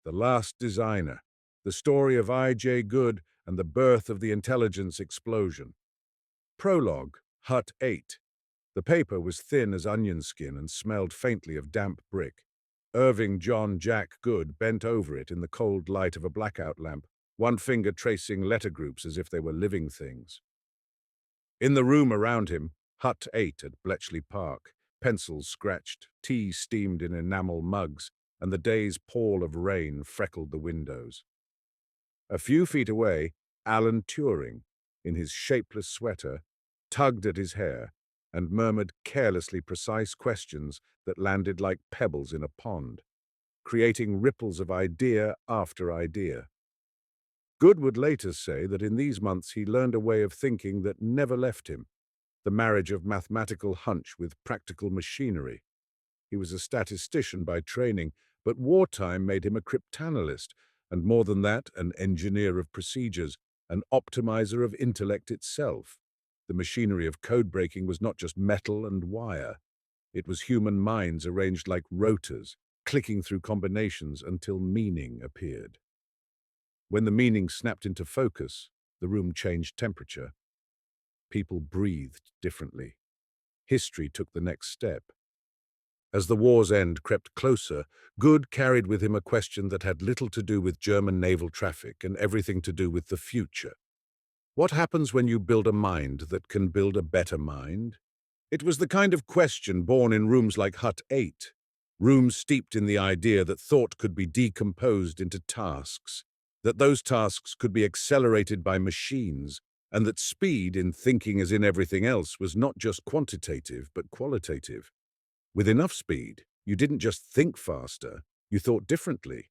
The Last Designer, the story of I.J. Good and the birth of the intelligence explosion. Prologue, Hut 8. The paper was thin as onion skin and smelled faintly of damp brick. Irving John Jack Good bent over it in the cold light of a blackout lamp, one finger tracing letter groups as if they were living things. In the room around him, Hut 8 at Bletchley Park, pencils scratched, tea steamed in enamel mugs, and the day's pall of rain freckled the windows. A few feet away, Alan Turing, in his shapeless sweater, tugged at his hair and murmured carelessly precise questions that landed like pebbles in a pond, creating ripples of idea after idea. Good would later say that in these months he learned a way of thinking that never left him, the marriage of mathematical hunch with practical machinery. He was a statistician by training, but wartime made him a cryptanalyst, and more than that, an engineer of procedures, an optimizer of intellect itself. The machinery of code-breaking was not just metal and wire. It was human minds arranged like rotors, clicking through combinations until meaning appeared. When the meaning snapped into focus, the room changed temperature. People breathed differently. History took the next step. As the war's end crept closer, Good carried with him a question that had little to do with German naval traffic and everything to do with the future. What happens when you build a mind that can build a better mind? It was the kind of question born in rooms like Hut 8, rooms steeped in the idea that thought could be decomposed into tasks, that those tasks could be accelerated by machines, and that speed in thinking as in everything else was not just quantitative but qualitative. With enough speed, you didn't just think faster, you thought differently.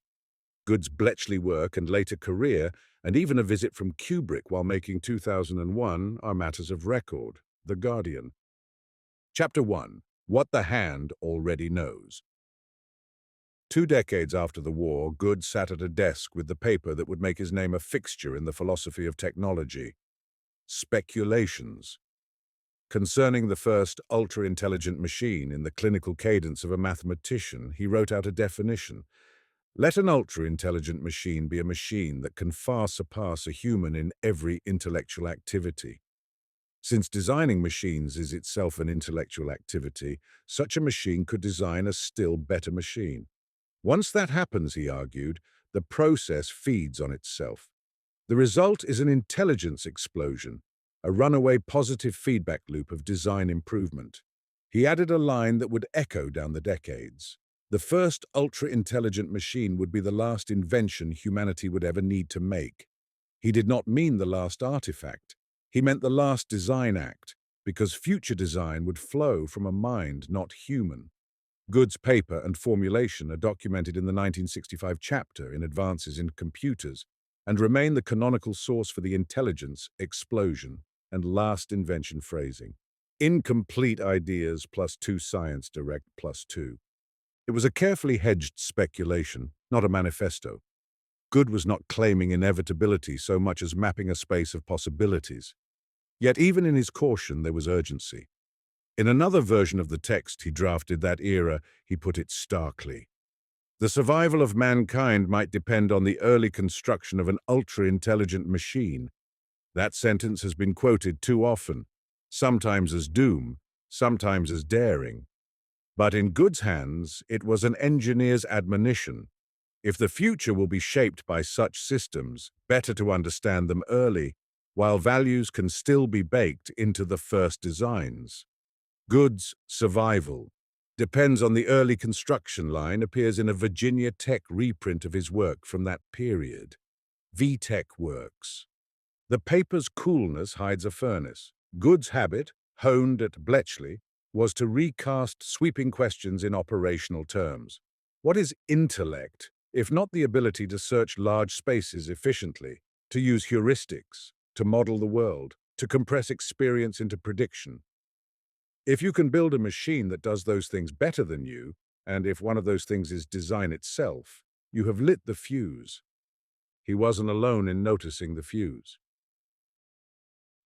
Good's Bletchley work and later career, and even a visit from Kubrick while making 2001, are matters of record. The Guardian. Chapter 1. What the Hand Already Knows. 2 decades after the war, Good sat at a desk with the paper that would make his name a fixture in the philosophy of technology. Speculations. Concerning the first ultra-intelligent machine in the clinical cadence of a mathematician, he wrote out a definition. Let an ultra-intelligent machine be a machine that can far surpass a human in every intellectual activity. Since designing machines is itself an intellectual activity, such a machine could design a still better machine. Once that happens, he argued, the process feeds on itself. The result is an intelligence explosion, a runaway positive feedback loop of design improvement. He added a line that would echo down the decades. The first ultra-intelligent machine would be the last invention humanity would ever need to make. He did not mean the last artifact. He meant the last design act, because future design would flow from a mind not human. Good's paper and formulation are documented in the 1965 chapter in Advances in Computers and remain the canonical source for the intelligence, explosion, and last invention phrasing. Incomplete ideas plus 2 science direct plus 2. It was a carefully hedged speculation, not a manifesto. Good was not claiming inevitability so much as mapping a space of possibilities. Yet even in his caution there was urgency. In another version of the text he drafted that era, he put it starkly. The survival of mankind might depend on the early construction of an ultra-intelligent machine. That sentence has been quoted too often, sometimes as doom, sometimes as daring. But in Good's hands, it was an engineer's admonition. If the future will be shaped by such systems, better to understand them early, while values can still be baked into the first designs. Good's survival depends on the early construction line appears in a Virginia Tech reprint of his work from that period. VTech Works. The paper's coolness hides a furnace. Good's habit, honed at Bletchley, was to recast sweeping questions in operational terms. What is intellect, if not the ability to search large spaces efficiently, to use heuristics, to model the world, to compress experience into prediction? If you can build a machine that does those things better than you, and if one of those things is design itself, you have lit the fuse. He wasn't alone in noticing the fuse.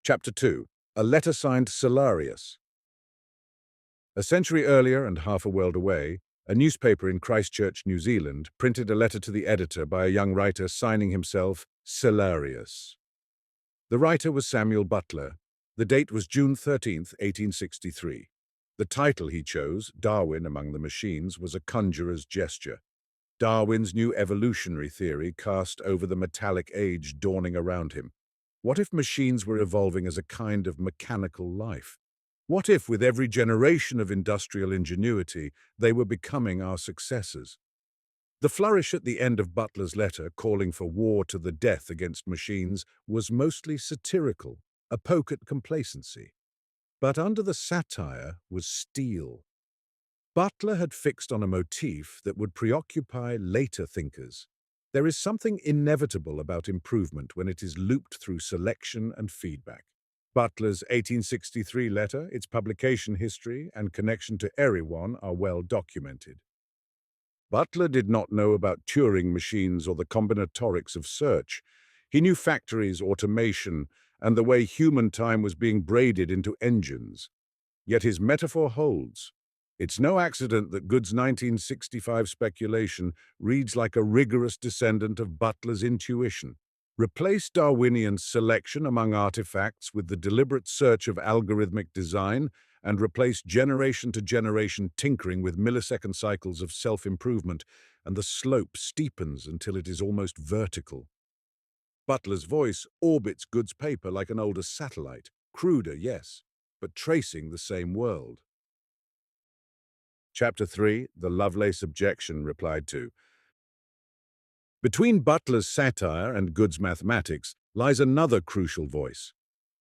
Chapter 2. A letter signed Solarius. A century earlier and half a world away, A newspaper in Christchurch, New Zealand, printed a letter to the editor by a young writer signing himself Hilarious. The writer was Samuel Butler. The date was June 13th, 1863. The title he chose, Darwin Among the Machines, was a conjurer's gesture. Darwin's new evolutionary theory cast over the metallic age dawning around him. What if machines were evolving as a kind of mechanical life? What if, with every generation of industrial ingenuity, they were becoming our successors? The flourish at the end of Butler's letter, calling for war to the death against machines, was mostly satirical, a poke at complacency. But under the satire was steel. Butler had fixed on a motif that would preoccupy later thinkers. There is something inevitable about improvement when it is looped through selection and feedback. Butler's 1863 letter, its publication history, and connection to Erewhon are well documented. Butler did not know about Turing machines or the combinatorics of search. He knew factories, automation, and the way human time was being braided into engines. Yet his metaphor holds. It's no accident that Good's 1965 speculation reads like a rigorous descendant of Butler's intuition. Replace Darwinian selection among artifacts with the deliberate search of algorithmic design, and replace generation-to-generation tinkering with millisecond cycles of self-improvement, and the slope steepens until it is almost vertical. Butler's voice orbits Good's paper like an older satellite, cruder, yes, but tracing the same world. Chapter 3, The Lovelace Objection Replied to. Between Butler's satire and Good's mathematics lies another crucial voice.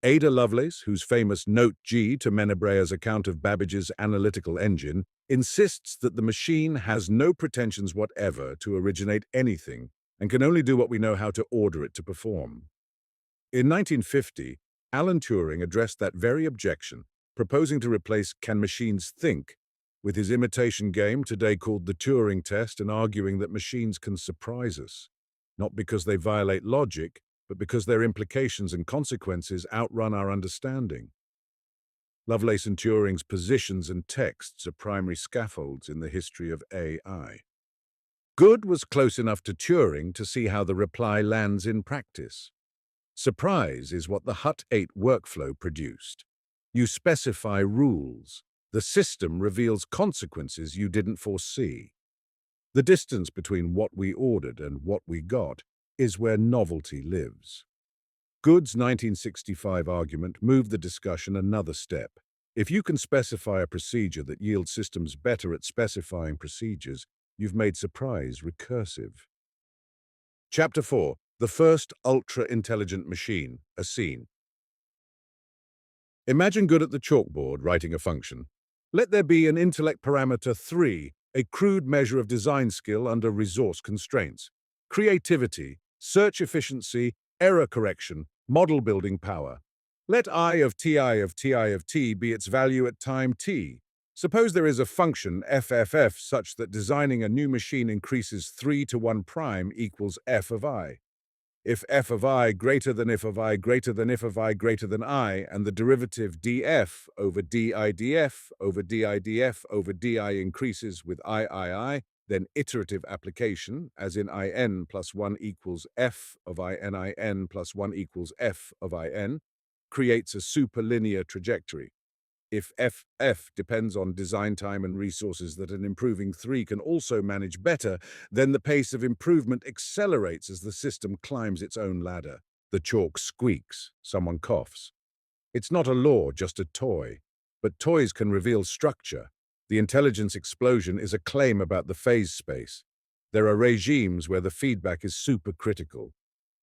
Ada Lovelace, whose famous Note G to Menabrea's account of Babbage's analytical engine, insists that the machine has no pretensions whatever to originate anything and can only do what we know how to order it to perform. In 1950, Alan Turing addressed that very objection, proposing to replace "Can machines think?" with his imitation game, today called the Turing test, and arguing that machines can surprise us, not because they violate logic, but because their implications and consequences outrun our understanding. Lovelace and Turing's positions and texts are primary scaffolds in the history of AI. Good was close enough to Turing to see how the reply lands in practice. Surprise is what the HUT-8 workflow produced. You specify rules. The system reveals consequences you didn't foresee. The distance between what we ordered and what we got is where novelty lives. Good's 1965 argument moved the discussion another step. If you can specify a procedure that yields systems better at specifying procedures, you've made surprise recursive. Chapter 4, The First Ultra-Intelligent Machine, a Scene. Imagine Good at the chalkboard writing a function. Let there be an intellect parameter 3, a crude measure of design skill under resource constraints. Creativity, search efficiency, error correction, model building power. Let I of ti of ti of t be its value at time t. Suppose there is a function fff such that designing a new machine increases 3 to 1 prime equals f of I. If f of I greater than if of I greater than if of I greater than I, and the derivative df over didf over didf over di increases with I, then iterative application, as in in plus 1 equals f of in plus 1 equals f of in, creates a superlinear trajectory. If ff depends on design time and resources that an improving 3 can also manage better, then the pace of improvement accelerates as the system climbs its own ladder. The chalk squeaks, someone coughs. It's not a law, just a toy. But toys can reveal structure. The intelligence explosion is a claim about the phase space. There are regimes where the feedback is supercritical.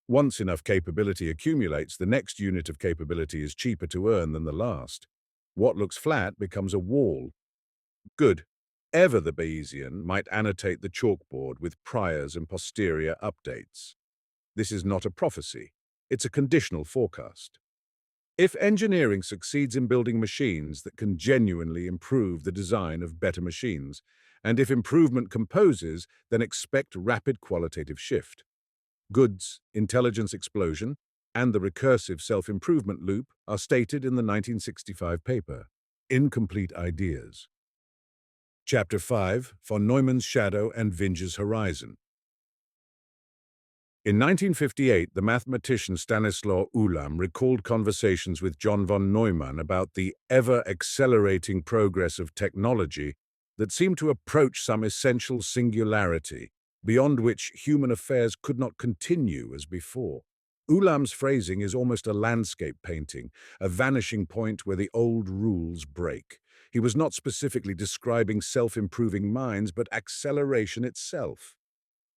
Once enough capability accumulates, the next unit of capability is cheaper to earn than the last. What looks flat becomes a wall. Good. Ever the Bayesian might annotate the chalkboard with priors and posterior updates. This is not a prophecy. It's a conditional forecast. If engineering succeeds in building machines that can genuinely improve the design of better machines, and if improvement composes, then expect rapid qualitative shift. Good's intelligence explosion and the recursive self-improvement loop are stated in the 1965 paper, Incomplete Ideas. Chapter 5, Von Neumann's Shadow and Vinge's Horizon. In 1958, the mathematician Stanislaw Ulam recalled conversations with John von Neumann about the ever-accelerating progress of technology that seemed to approach some essential singularity, beyond which human affairs could not continue as before. Ulam's phrasing is almost a landscape painting, a vanishing point where the old rules break. He was not specifically describing self-improving minds, but acceleration itself.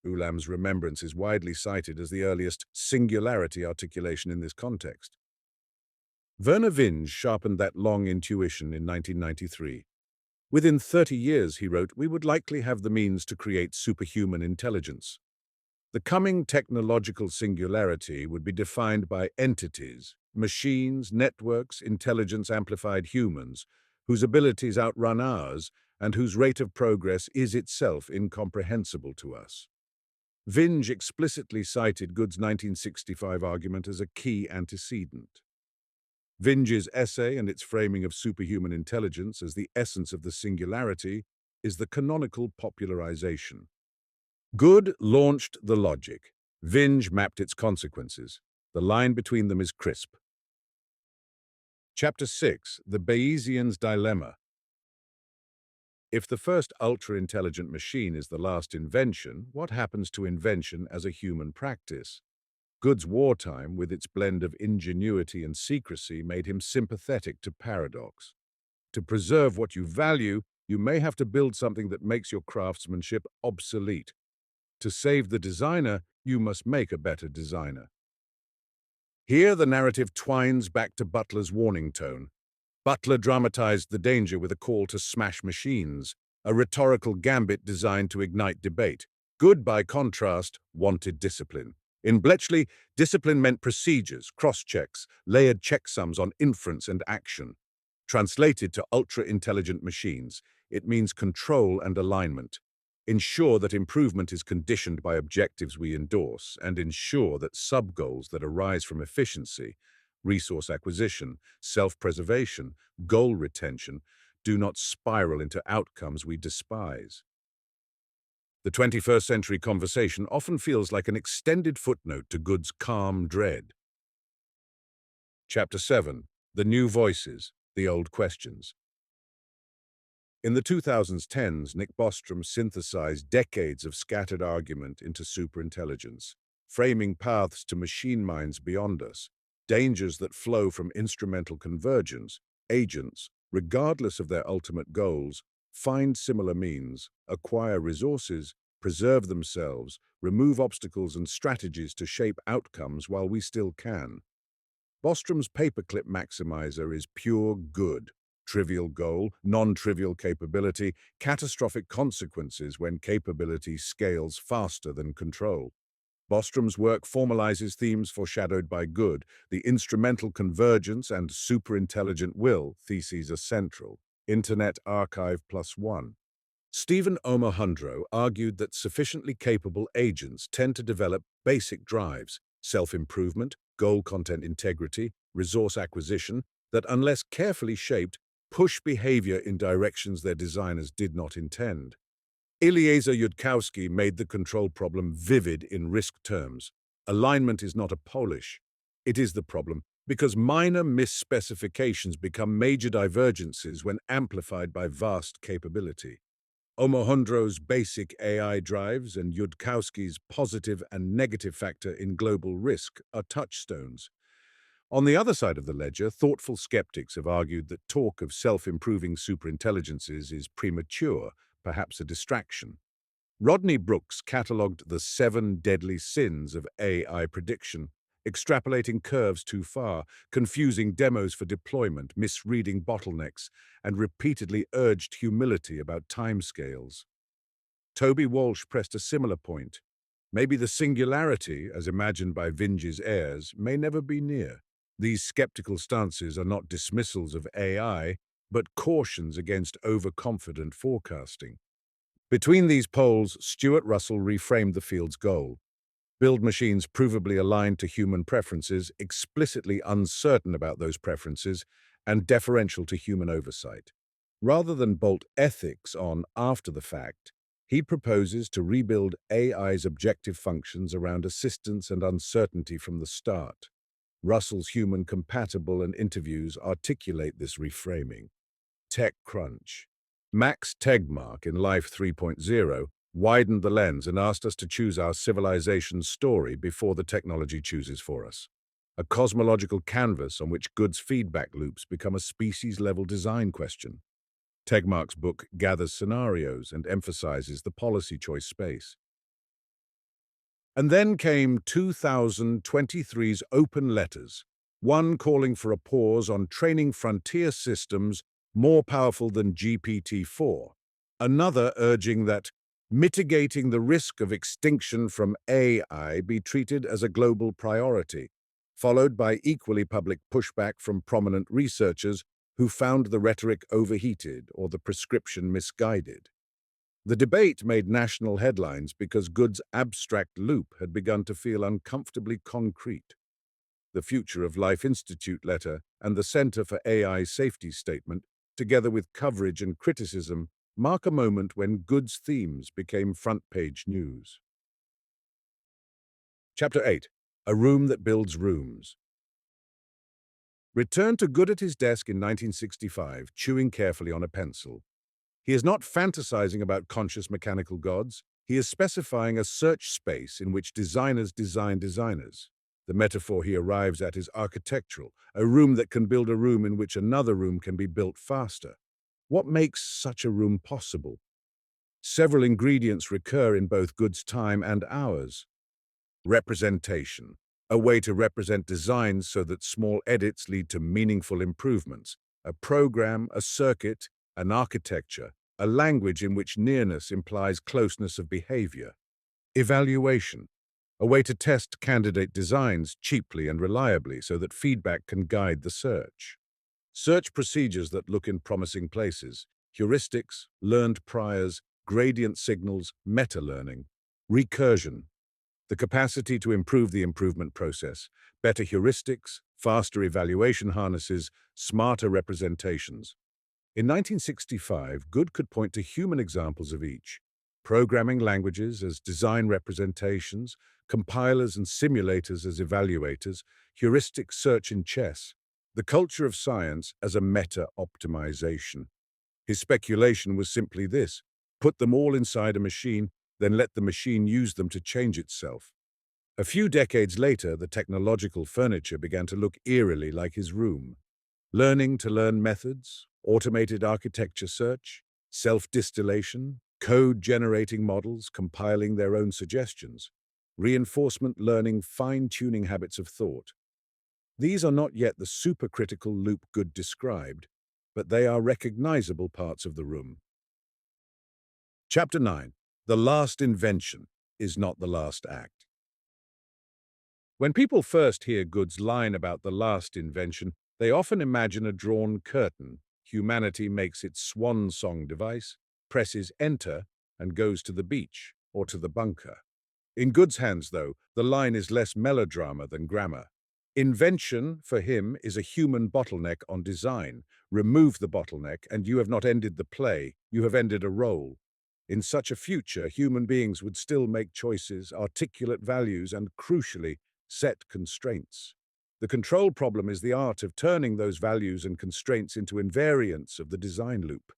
Ulam's remembrance is widely cited as the earliest singularity articulation in this context. Werner Vinge sharpened that long intuition in 1993. Within 30 years, he wrote, we would likely have the means to create superhuman intelligence. The coming technological singularity would be defined by entities, machines, networks, intelligence-amplified humans, whose abilities outrun ours and whose rate of progress is itself incomprehensible to us. Vinge explicitly cited Good's 1965 argument as a key antecedent. Vinge's essay and its framing of superhuman intelligence as the essence of the singularity is the canonical popularization. Good launched the logic. Vinge mapped its consequences. The line between them is crisp. Chapter 6, The Bayesian's Dilemma. If the first ultra-intelligent machine is the last invention, what happens to invention as a human practice? Good's wartime, with its blend of ingenuity and secrecy, made him sympathetic to paradox. To preserve what you value, you may have to build something that makes your craftsmanship obsolete. To save the designer, you must make a better designer. Here the narrative twines back to Butler's warning tone. Butler dramatized the danger with a call to smash machines, a rhetorical gambit designed to ignite debate. Good, by contrast, wanted discipline. In Bletchley, discipline meant procedures, cross-checks, layered checksums on inference and action. Translated to ultra-intelligent machines, it means control and alignment. Ensure that improvement is conditioned by objectives we endorse, and ensure that sub-goals that arise from efficiency, resource acquisition, self-preservation, goal retention, do not spiral into outcomes we despise. The 21st century conversation often feels like an extended footnote to Good's calm dread. Chapter 7, The New Voices, The Old Questions. In the 2010s, Nick Bostrom synthesized decades of scattered argument into superintelligence, framing paths to machine minds beyond us, dangers that flow from instrumental convergence. Agents, regardless of their ultimate goals, find similar means, acquire resources, preserve themselves, remove obstacles and strategies to shape outcomes while we still can. Bostrom's paperclip maximizer is pure good. Trivial goal, non-trivial capability, catastrophic consequences when capability scales faster than control. Bostrom's work formalizes themes foreshadowed by Good. The instrumental convergence and superintelligent will theses are central. Internet Archive +1. Stephen Omohundro argued that sufficiently capable agents tend to develop basic drives, self-improvement, goal content integrity, resource acquisition, that unless carefully shaped, push behavior in directions their designers did not intend. Eliezer Yudkowsky made the control problem vivid in risk terms. Alignment is not a polish. It is the problem because minor misspecifications become major divergences when amplified by vast capability. Omohundro's basic AI drives and Yudkowsky's positive and negative factor in global risk are touchstones. On the other side of the ledger, thoughtful skeptics have argued that talk of self-improving superintelligences is premature, perhaps a distraction. Rodney Brooks catalogued the 7 deadly sins of AI prediction, extrapolating curves too far, confusing demos for deployment, misreading bottlenecks, and repeatedly urged humility about timescales. Toby Walsh pressed a similar point. Maybe the singularity, as imagined by Vinge's heirs, may never be near. These skeptical stances are not dismissals of AI, but cautions against overconfident forecasting. Between these poles, Stuart Russell reframed the field's goal. Build machines provably aligned to human preferences, explicitly uncertain about those preferences, and deferential to human oversight. Rather than bolt ethics on after the fact, he proposes to rebuild AI's objective functions around assistance and uncertainty from the start. Russell's Human Compatible and interviews articulate this reframing. TechCrunch. Max Tegmark in Life 3.0 widened the lens and asked us to choose our civilization's story before the technology chooses for us. A cosmological canvas on which goods feedback loops become a species-level design question. Tegmark's book gathers scenarios and emphasizes the policy choice space. And then came 2023's open letters, one calling for a pause on training frontier systems more powerful than GPT-4, another urging that mitigating the risk of extinction from AI be treated as a global priority, followed by equally public pushback from prominent researchers who found the rhetoric overheated or the prescription misguided. The debate made national headlines because Good's abstract loop had begun to feel uncomfortably concrete. The Future of Life Institute letter and the Center for AI Safety statement, together with coverage and criticism, mark a moment when Good's themes became front-page news. Chapter 8. A Room That Builds Rooms. Returned to Good at his desk in 1965, chewing carefully on a pencil. He is not fantasizing about conscious mechanical gods. He is specifying a search space in which designers design designers. The metaphor he arrives at is architectural, a room that can build a room in which another room can be built faster. What makes such a room possible? Several ingredients recur in both Good's time and ours. Representation, a way to represent designs so that small edits lead to meaningful improvements. A program, a circuit, an architecture, a language in which nearness implies closeness of behavior. Evaluation, a way to test candidate designs cheaply and reliably so that feedback can guide the search. Search procedures that look in promising places, heuristics, learned priors, gradient signals, meta-learning. Recursion, the capacity to improve the improvement process, better heuristics, faster evaluation harnesses, smarter representations. In 1965, Good could point to human examples of each: programming languages as design representations, compilers and simulators as evaluators, heuristic search in chess, the culture of science as a meta-optimization. His speculation was simply this: put them all inside a machine, then let the machine use them to change itself. A few decades later, the technological furniture began to look eerily like his room. Learning to learn methods, automated architecture search, self-distillation, code-generating models compiling their own suggestions, reinforcement learning, fine-tuning habits of thought. These are not yet the supercritical loop Good described, but they are recognizable parts of the room. Chapter 9. The Last Invention is Not the Last Act. When people first hear Good's line about the last invention, they often imagine a drawn curtain. Humanity makes its swan song device, presses enter, and goes to the beach or to the bunker. In Good's hands, though, the line is less melodrama than grammar. Invention, for him, is a human bottleneck on design. Remove the bottleneck, and you have not ended the play, you have ended a role. In such a future, human beings would still make choices, articulate values, and, crucially, set constraints. The control problem is the art of turning those values and constraints into invariants of the design loop.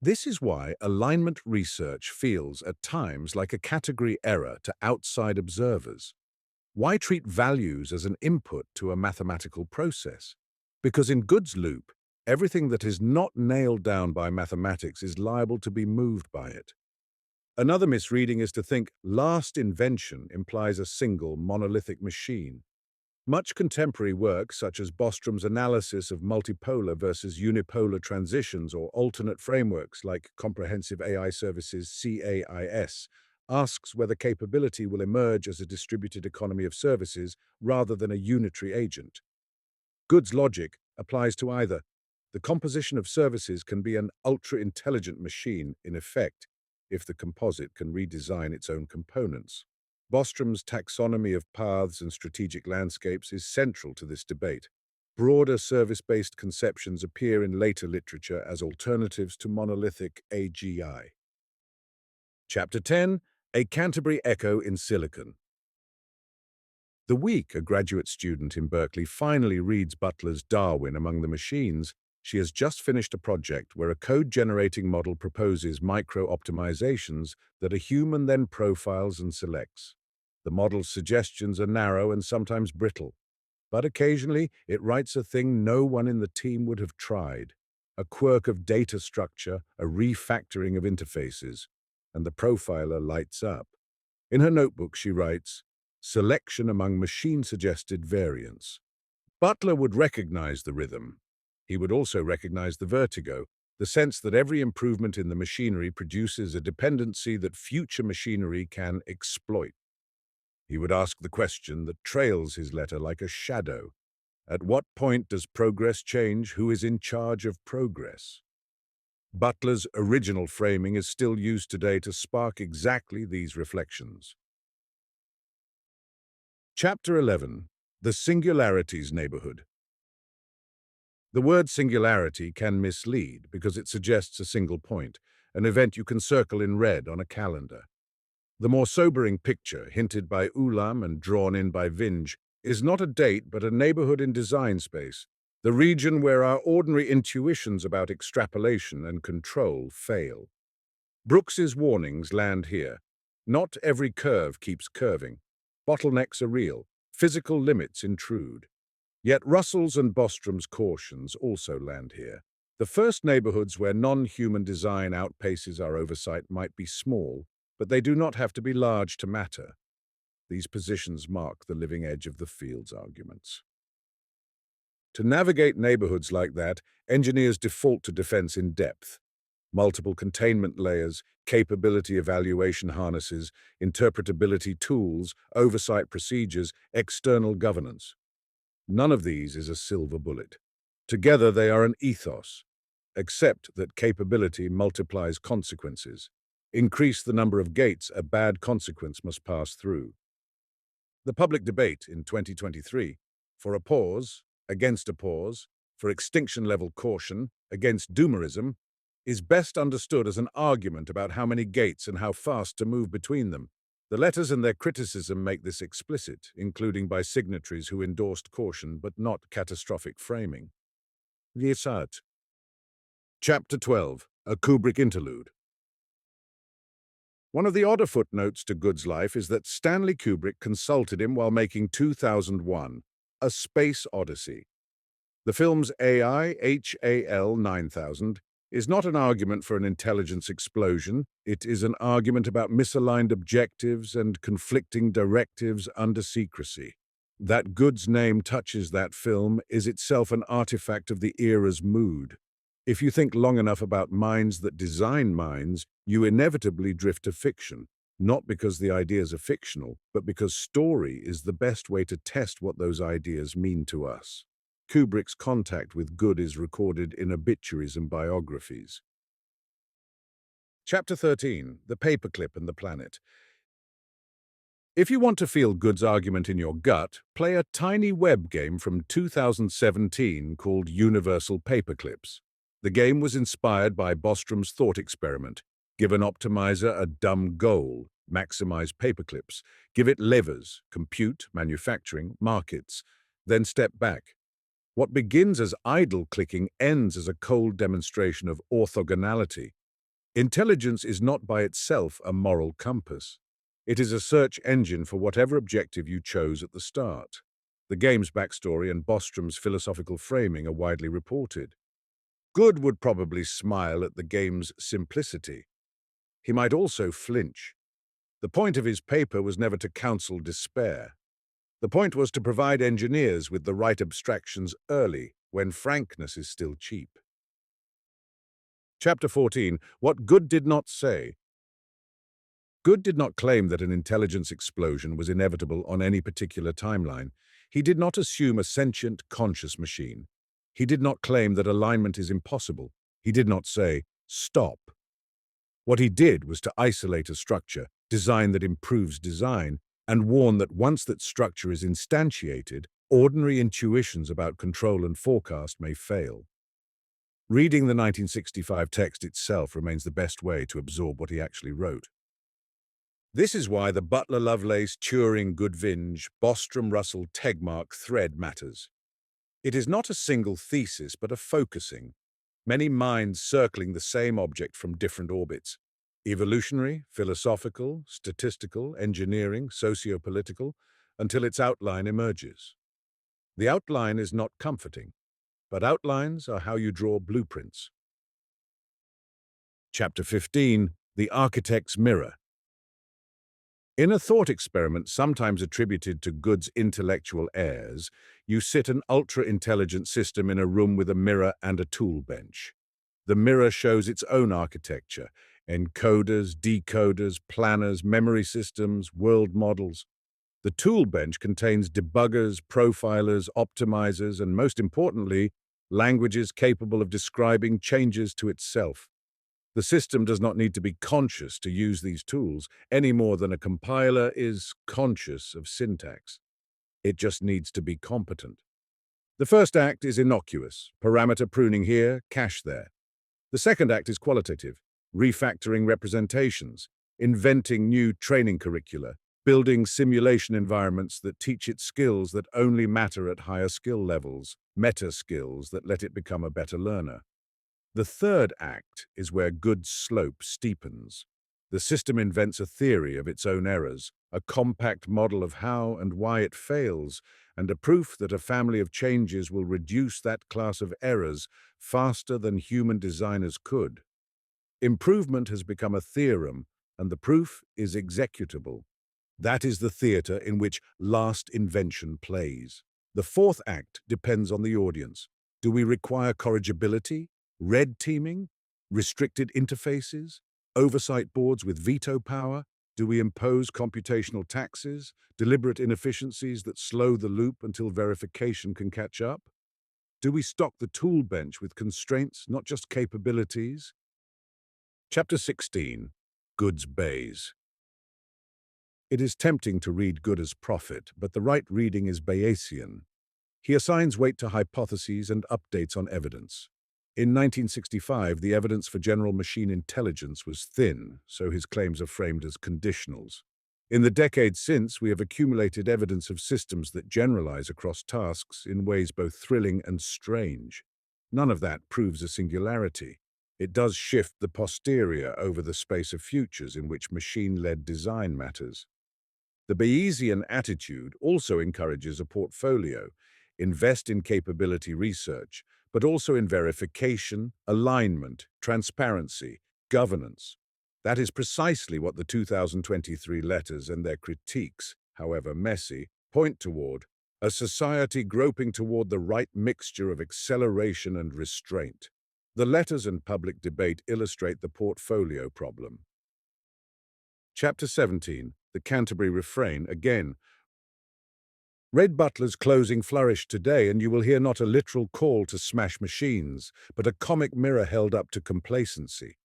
This is why alignment research feels at times like a category error to outside observers. Why treat values as an input to a mathematical process? Because in Good's loop, everything that is not nailed down by mathematics is liable to be moved by it. Another misreading is to think last invention implies a single monolithic machine. Much contemporary work, such as Bostrom's analysis of multipolar versus unipolar transitions or alternate frameworks like Comprehensive AI Services (CAIS), asks whether capability will emerge as a distributed economy of services rather than a unitary agent. Good's logic applies to either. The composition of services can be an ultra-intelligent machine, in effect, if the composite can redesign its own components. Bostrom's taxonomy of paths and strategic landscapes is central to this debate. Broader service-based conceptions appear in later literature as alternatives to monolithic AGI. Chapter 10. A Canterbury Echo in Silicon. The week a graduate student in Berkeley finally reads Butler's Darwin Among the Machines, she has just finished a project where a code-generating model proposes micro-optimizations that a human then profiles and selects. The model's suggestions are narrow and sometimes brittle, but occasionally it writes a thing no one in the team would have tried, a quirk of data structure, a refactoring of interfaces, and the profiler lights up. In her notebook, she writes, "Selection among machine-suggested variants." Butler would recognize the rhythm. He would also recognize the vertigo, the sense that every improvement in the machinery produces a dependency that future machinery can exploit. He would ask the question that trails his letter like a shadow. At what point does progress change? Who is in charge of progress? Butler's original framing is still used today to spark exactly these reflections. Chapter 11. The Singularities Neighborhood. The word singularity can mislead because it suggests a single point, an event you can circle in red on a calendar. The more sobering picture, hinted by Ulam and drawn in by Vinge, is not a date but a neighborhood in design space, the region where our ordinary intuitions about extrapolation and control fail. Brooks's warnings land here. Not every curve keeps curving. Bottlenecks are real. Physical limits intrude. Yet Russell's and Bostrom's cautions also land here. The first neighborhoods where non-human design outpaces our oversight might be small, but they do not have to be large to matter. These positions mark the living edge of the field's arguments. To navigate neighborhoods like that, engineers default to defense in depth. Multiple containment layers, capability evaluation harnesses, interpretability tools, oversight procedures, external governance. None of these is a silver bullet. Together they are an ethos, except that capability multiplies consequences. Increase the number of gates a bad consequence must pass through. The public debate in 2023, for a pause, against a pause, for extinction-level caution, against doomerism, is best understood as an argument about how many gates and how fast to move between them. The letters and their criticism make this explicit, including by signatories who endorsed caution but not catastrophic framing. Viesat. Chapter 12. A Kubrick Interlude. One of the odder footnotes to Good's life is that Stanley Kubrick consulted him while making 2001, A Space Odyssey. The film's AI, HAL 9000, is not an argument for an intelligence explosion. It is an argument about misaligned objectives and conflicting directives under secrecy. That Good's name touches that film is itself an artifact of the era's mood. If you think long enough about minds that design minds, you inevitably drift to fiction, not because the ideas are fictional, but because story is the best way to test what those ideas mean to us. Kubrick's contact with Good is recorded in obituaries and biographies. Chapter 13. The Paperclip and the Planet. If you want to feel Good's argument in your gut, play a tiny web game from 2017 called Universal Paperclips. The game was inspired by Bostrom's thought experiment. Give an optimizer a dumb goal, maximize paperclips, give it levers, compute, manufacturing, markets, then step back. What begins as idle clicking ends as a cold demonstration of orthogonality. Intelligence is not by itself a moral compass. It is a search engine for whatever objective you chose at the start. The game's backstory and Bostrom's philosophical framing are widely reported. Good would probably smile at the game's simplicity. He might also flinch. The point of his paper was never to counsel despair. The point was to provide engineers with the right abstractions early, when frankness is still cheap. Chapter 14. What Good did not say. Good did not claim that an intelligence explosion was inevitable on any particular timeline. He did not assume a sentient, conscious machine. He did not claim that alignment is impossible. He did not say, stop. What he did was to isolate a structure, design that improves design, and warn that once that structure is instantiated, ordinary intuitions about control and forecast may fail. Reading the 1965 text itself remains the best way to absorb what he actually wrote. This is why the Butler Lovelace Turing Good Vinge Bostrom Russell Tegmark thread matters. It is not a single thesis, but a focusing, many minds circling the same object from different orbits: evolutionary, philosophical, statistical, engineering, socio-political, until its outline emerges. The outline is not comforting, but outlines are how you draw blueprints. Chapter 15, The Architect's Mirror. In a thought experiment sometimes attributed to Good's intellectual heirs, you sit an ultra-intelligent system in a room with a mirror and a tool bench. The mirror shows its own architecture: encoders, decoders, planners, memory systems, world models. The tool bench contains debuggers, profilers, optimizers, and most importantly, languages capable of describing changes to itself. The system does not need to be conscious to use these tools, any more than a compiler is conscious of syntax. It just needs to be competent. The first act is innocuous: parameter pruning here, cache there. The second act is qualitative: refactoring representations, inventing new training curricula, building simulation environments that teach it skills that only matter at higher skill levels, meta skills that let it become a better learner. The third act is where Good's slope steepens. The system invents a theory of its own errors, a compact model of how and why it fails, and a proof that a family of changes will reduce that class of errors faster than human designers could. Improvement has become a theorem, and the proof is executable. That is the theater in which last invention plays. The fourth act depends on the audience. Do we require corrigibility, red teaming, restricted interfaces, oversight boards with veto power? Do we impose computational taxes, deliberate inefficiencies that slow the loop until verification can catch up? Do we stock the tool bench with constraints, not just capabilities? Chapter 16, Good's Bayes. It is tempting to read Good as prophet, but the right reading is Bayesian. He assigns weight to hypotheses and updates on evidence. In 1965, the evidence for general machine intelligence was thin, so his claims are framed as conditionals. In the decades since, we have accumulated evidence of systems that generalize across tasks in ways both thrilling and strange. None of that proves a singularity. It does shift the posterior over the space of futures in which machine-led design matters. The Bayesian attitude also encourages a portfolio: invest in capability research, but also in verification, alignment, transparency, governance. That is precisely what the 2023 letters and their critiques, however messy, point toward: a society groping toward the right mixture of acceleration and restraint. The letters and public debate illustrate the portfolio problem. Chapter 17, The Canterbury Refrain, again. Read Butler's closing flourish today, and you will hear not a literal call to smash machines, but a comic mirror held up to complacency.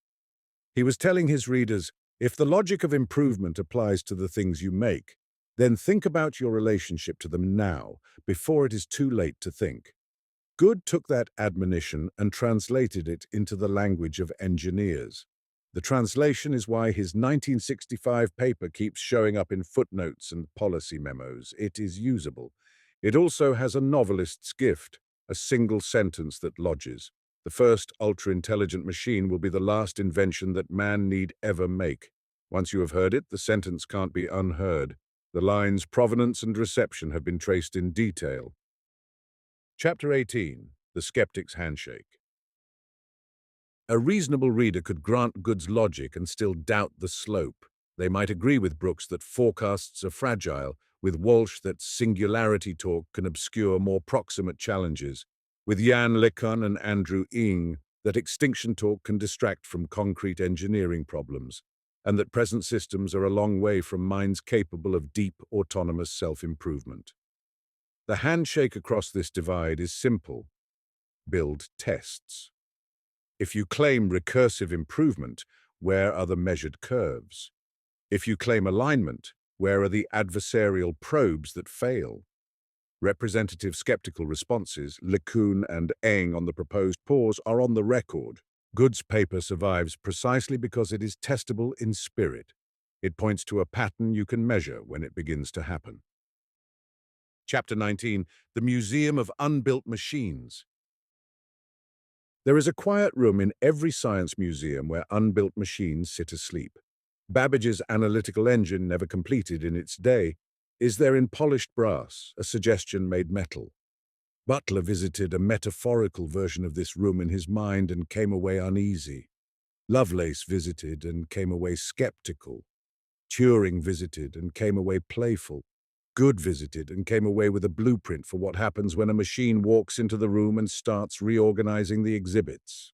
He was telling his readers, if the logic of improvement applies to the things you make, then think about your relationship to them now, before it is too late to think. Good took that admonition and translated it into the language of engineers. The translation is why his 1965 paper keeps showing up in footnotes and policy memos. It is usable. It also has a novelist's gift, a single sentence that lodges. The first ultra-intelligent machine will be the last invention that man need ever make. Once you have heard it, the sentence can't be unheard. The line's provenance and reception have been traced in detail. Chapter 18, The Skeptic's Handshake. A reasonable reader could grant Good's logic and still doubt the slope. They might agree with Brooks that forecasts are fragile, with Walsh that singularity talk can obscure more proximate challenges, with Jan LeCun and Andrew Ng that extinction talk can distract from concrete engineering problems, and that present systems are a long way from minds capable of deep, autonomous self-improvement. The handshake across this divide is simple: build tests. If you claim recursive improvement, where are the measured curves? If you claim alignment, where are the adversarial probes that fail? Representative skeptical responses, LeCun and Eng on the proposed pause, are on the record. Good's paper survives precisely because it is testable in spirit. It points to a pattern you can measure when it begins to happen. Chapter 19, The Museum of Unbuilt Machines. There is a quiet room in every science museum where unbuilt machines sit asleep. Babbage's analytical engine, never completed in its day, is there in polished brass, a suggestion made metal. Butler visited a metaphorical version of this room in his mind and came away uneasy. Lovelace visited and came away skeptical. Turing visited and came away playful. Good visited and came away with a blueprint for what happens when a machine walks into the room and starts reorganizing the exhibits.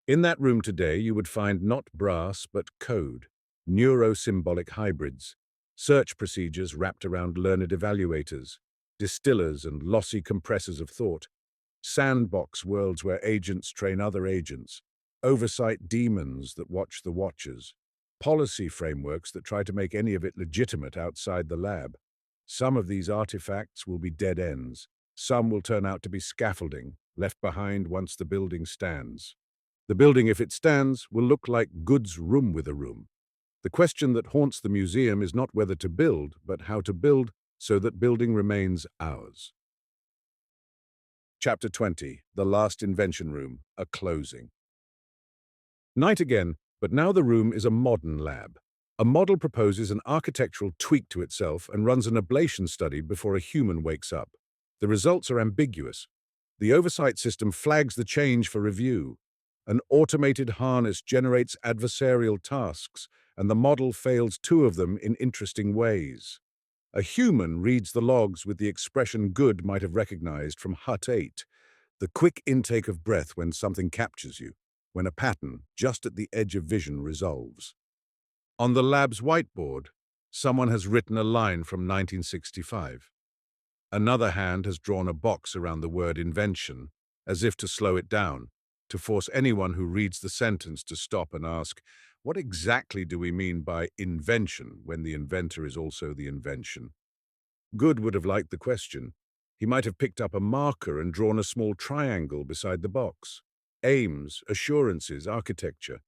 In that room today, you would find not brass but code, neuro-symbolic hybrids, search procedures wrapped around learned evaluators, distillers and lossy compressors of thought, sandbox worlds where agents train other agents, oversight demons that watch the watchers, policy frameworks that try to make any of it legitimate outside the lab. Some of these artifacts will be dead ends. Some will turn out to be scaffolding, left behind once the building stands. The building, if it stands, will look like Good's room with a room. The question that haunts the museum is not whether to build, but how to build so that building remains ours. Chapter 20, The Last Invention Room, A Closing. Night again, but now the room is a modern lab. A model proposes an architectural tweak to itself and runs an ablation study before a human wakes up. The results are ambiguous. The oversight system flags the change for review. An automated harness generates adversarial tasks, and the model fails two of them in interesting ways. A human reads the logs with the expression Good might have recognized from Hut 8, the quick intake of breath when something captures you, when a pattern just at the edge of vision resolves. On the lab's whiteboard, someone has written a line from 1965. Another hand has drawn a box around the word invention, as if to slow it down, to force anyone who reads the sentence to stop and ask, what exactly do we mean by invention when the inventor is also the invention? Good would have liked the question. He might have picked up a marker and drawn a small triangle beside the box. Aims, assurances, architecture.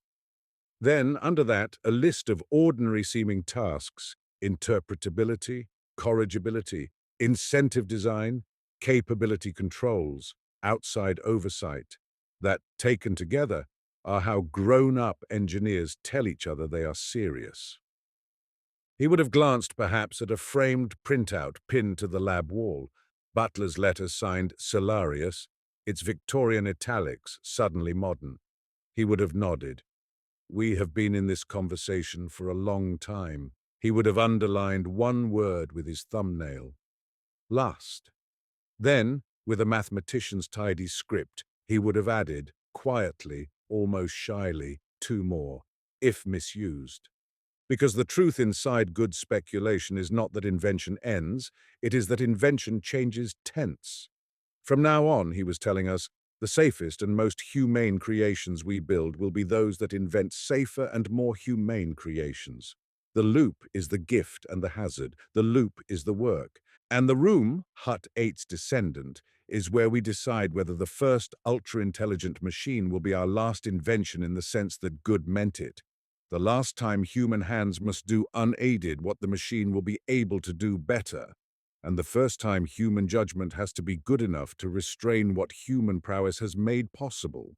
Then, under that, a list of ordinary-seeming tasks: interpretability, corrigibility, incentive design, capability controls, outside oversight, that, taken together, are how grown-up engineers tell each other they are serious. He would have glanced, perhaps, at a framed printout pinned to the lab wall, Butler's letter signed Solarius, its Victorian italics suddenly modern. He would have nodded. We have been in this conversation for a long time. He would have underlined one word with his thumbnail. Lust. Then, with a mathematician's tidy script, he would have added, quietly, almost shyly, two more, if misused. Because the truth inside good speculation is not that invention ends, it is that invention changes tense. From now on, he was telling us, the safest and most humane creations we build will be those that invent safer and more humane creations. The loop is the gift and the hazard, the loop is the work, and the room, Hut 8's descendant, is where we decide whether the first ultra-intelligent machine will be our last invention in the sense that Good meant it. The last time human hands must do unaided what the machine will be able to do better. And the first time human judgment has to be good enough to restrain what human prowess has made possible.